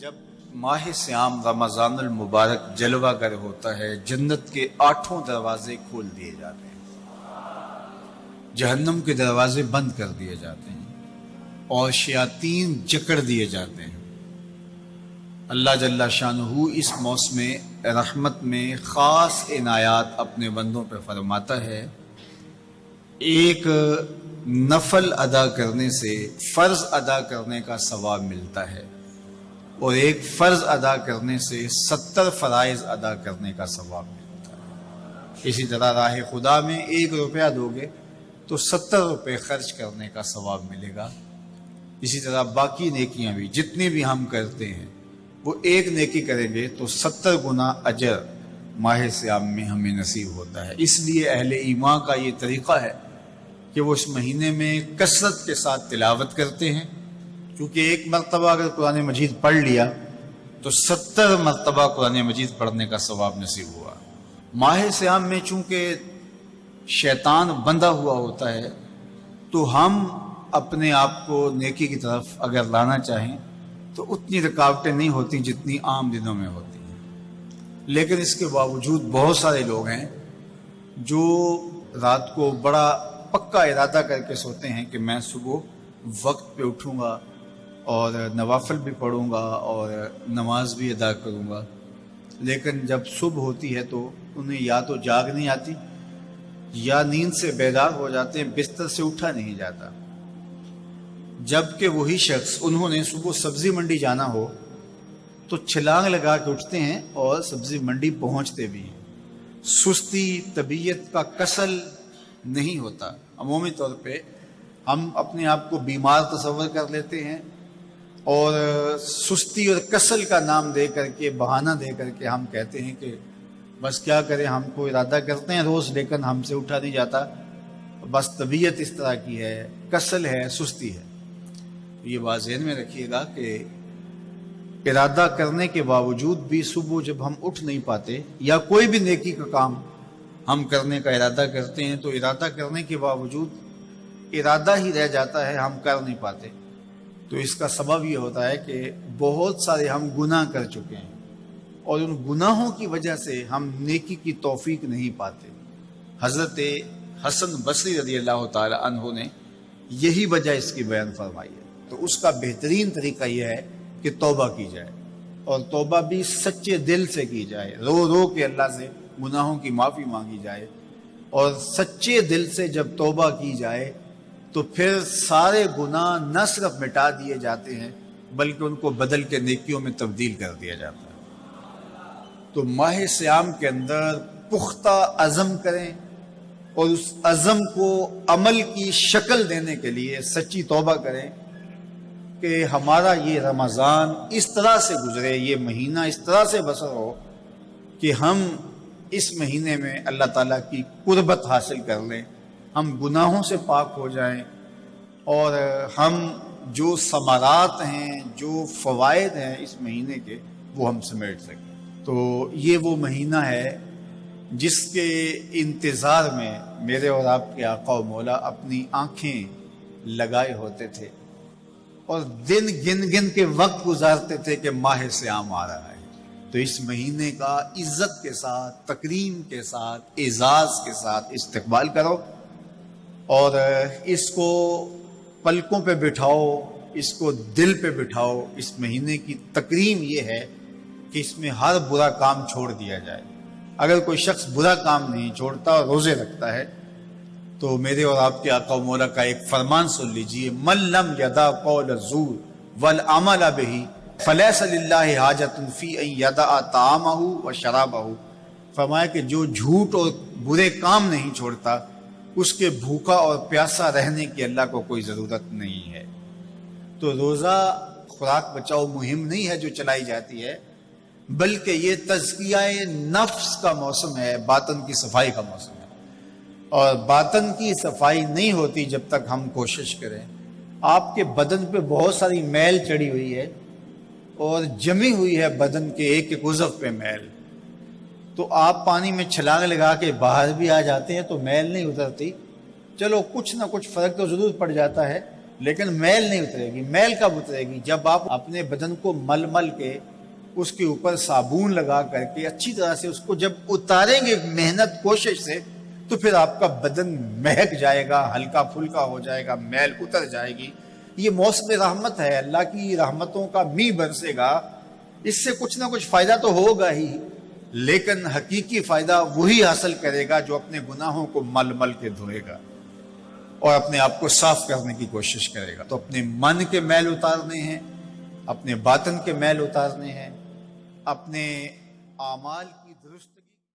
جب ماہ سیام رمضان المبارک جلوہ گر ہوتا ہے، جنت کے 8 دروازے کھول دیے جاتے ہیں، جہنم کے دروازے بند کر دیے جاتے ہیں اور شیاطین جکڑ دیے جاتے ہیں۔ اللہ جل شانہ اس موسم رحمت میں خاص عنایات اپنے بندوں پہ فرماتا ہے۔ ایک نفل ادا کرنے سے فرض ادا کرنے کا ثواب ملتا ہے اور ایک فرض ادا کرنے سے 70 فرائض ادا کرنے کا ثواب ملتا ہے۔ اسی طرح راہ خدا میں 1 روپیہ دو گے تو 70 روپے خرچ کرنے کا ثواب ملے گا۔ اسی طرح باقی نیکیاں بھی جتنی بھی ہم کرتے ہیں، وہ ایک نیکی کریں گے تو 70 گنا اجر ماہ سیام میں ہمیں نصیب ہوتا ہے۔ اس لیے اہل ایمان کا یہ طریقہ ہے کہ وہ اس مہینے میں کثرت کے ساتھ تلاوت کرتے ہیں، کیونکہ ایک مرتبہ اگر قرآن مجید پڑھ لیا تو 70 مرتبہ قرآن مجید پڑھنے کا ثواب نصیب ہوا۔ ماہ سیام میں چونکہ شیطان بندھا ہوا ہوتا ہے، تو ہم اپنے آپ کو نیکی کی طرف اگر لانا چاہیں تو اتنی رکاوٹیں نہیں ہوتی جتنی عام دنوں میں ہوتی ہیں، لیکن اس کے باوجود بہت سارے لوگ ہیں جو رات کو بڑا پکا ارادہ کر کے سوتے ہیں کہ میں صبح وقت پہ اٹھوں گا اور نوافل بھی پڑھوں گا اور نماز بھی ادا کروں گا، لیکن جب صبح ہوتی ہے تو انہیں یا تو جاگ نہیں آتی یا نیند سے بیدار ہو جاتے ہیں، بستر سے اٹھا نہیں جاتا۔ جبکہ وہی شخص انہوں نے صبح سبزی منڈی جانا ہو تو چھلانگ لگا کے اٹھتے ہیں اور سبزی منڈی پہنچتے بھی ہیں۔ سستی طبیعت کا کسل نہیں ہوتا۔ عمومی طور پہ ہم اپنے آپ کو بیمار تصور کر لیتے ہیں اور سستی اور کسل کا نام دے کر کے، بہانہ دے کر کے ہم کہتے ہیں کہ بس کیا کریں، ہم کو ارادہ کرتے ہیں روز لیکن ہم سے اٹھا نہیں جاتا، بس طبیعت اس طرح کی ہے، کسل ہے، سستی ہے۔ یہ بات ذہن میں رکھیے گا کہ ارادہ کرنے کے باوجود بھی صبح جب ہم اٹھ نہیں پاتے یا کوئی بھی نیکی کا کام ہم کرنے کا ارادہ کرتے ہیں تو ارادہ کرنے کے باوجود ارادہ ہی رہ جاتا ہے، ہم کر نہیں پاتے، تو اس کا سبب یہ ہوتا ہے کہ بہت سارے ہم گناہ کر چکے ہیں اور ان گناہوں کی وجہ سے ہم نیکی کی توفیق نہیں پاتے۔ حضرت حسن بصری رضی اللہ تعالی عنہ نے یہی وجہ اس کی بیان فرمائی ہے۔ تو اس کا بہترین طریقہ یہ ہے کہ توبہ کی جائے، اور توبہ بھی سچے دل سے کی جائے، رو رو کے اللہ سے گناہوں کی معافی مانگی جائے، اور سچے دل سے جب توبہ کی جائے تو پھر سارے گناہ نہ صرف مٹا دیے جاتے ہیں بلکہ ان کو بدل کے نیکیوں میں تبدیل کر دیا جاتا ہے۔ تو ماہ سیام کے اندر پختہ عزم کریں اور اس عزم کو عمل کی شکل دینے کے لیے سچی توبہ کریں کہ ہمارا یہ رمضان اس طرح سے گزرے، یہ مہینہ اس طرح سے بسر ہو کہ ہم اس مہینے میں اللہ تعالیٰ کی قربت حاصل کر لیں، ہم گناہوں سے پاک ہو جائیں اور ہم جو ثمرات ہیں، جو فوائد ہیں اس مہینے کے، وہ ہم سمیٹ سکیں۔ تو یہ وہ مہینہ ہے جس کے انتظار میں میرے اور آپ کے آقا و مولا اپنی آنکھیں لگائے ہوتے تھے اور دن گن گن کے وقت گزارتے تھے کہ ماہ سیام آ رہا ہے۔ تو اس مہینے کا عزت کے ساتھ، تکریم کے ساتھ، اعزاز کے ساتھ استقبال کرو اور اس کو پلکوں پہ بٹھاؤ، اس کو دل پہ بٹھاؤ۔ اس مہینے کی تکریم یہ ہے کہ اس میں ہر برا کام چھوڑ دیا جائے۔ اگر کوئی شخص برا کام نہیں چھوڑتا اور روزے رکھتا ہے تو میرے اور آپ کے آقا و مولا کا ایک فرمان سن لیجئے، من لم یدع قول الزور والعمل بہ فلیس للہ حاجۃ فی ان یدع طعامہ و شرابہ۔ فرمایا کہ جو جھوٹ اور برے کام نہیں چھوڑتا، اس کے بھوکا اور پیاسا رہنے کی اللہ کو کوئی ضرورت نہیں ہے۔ تو روزہ خوراک بچاؤ مہم نہیں ہے جو چلائی جاتی ہے، بلکہ یہ تزکیہ نفس کا موسم ہے، باطن کی صفائی کا موسم ہے، اور باطن کی صفائی نہیں ہوتی جب تک ہم کوشش کریں۔ آپ کے بدن پہ بہت ساری میل چڑھی ہوئی ہے اور جمی ہوئی ہے بدن کے ایک ایک عضو پہ میل، تو آپ پانی میں چھلانگ لگا کے باہر بھی آ جاتے ہیں تو میل نہیں اترتی، چلو کچھ نہ کچھ فرق تو ضرور پڑ جاتا ہے، لیکن میل نہیں اترے گی۔ میل کب اترے گی؟ جب آپ اپنے بدن کو مل مل کے اس کے اوپر صابون لگا کر کے اچھی طرح سے اس کو جب اتاریں گے محنت کوشش سے، تو پھر آپ کا بدن مہک جائے گا، ہلکا پھلکا ہو جائے گا، میل اتر جائے گی۔ یہ موسم رحمت ہے، اللہ کی رحمتوں کا می برسے گا، اس سے کچھ نہ کچھ فائدہ تو ہوگا ہی، لیکن حقیقی فائدہ وہی حاصل کرے گا جو اپنے گناہوں کو مل مل کے دھوئے گا اور اپنے آپ کو صاف کرنے کی کوشش کرے گا۔ تو اپنے من کے میل اتارنے ہیں، اپنے باطن کے میل اتارنے ہیں، اپنے اعمال کی درست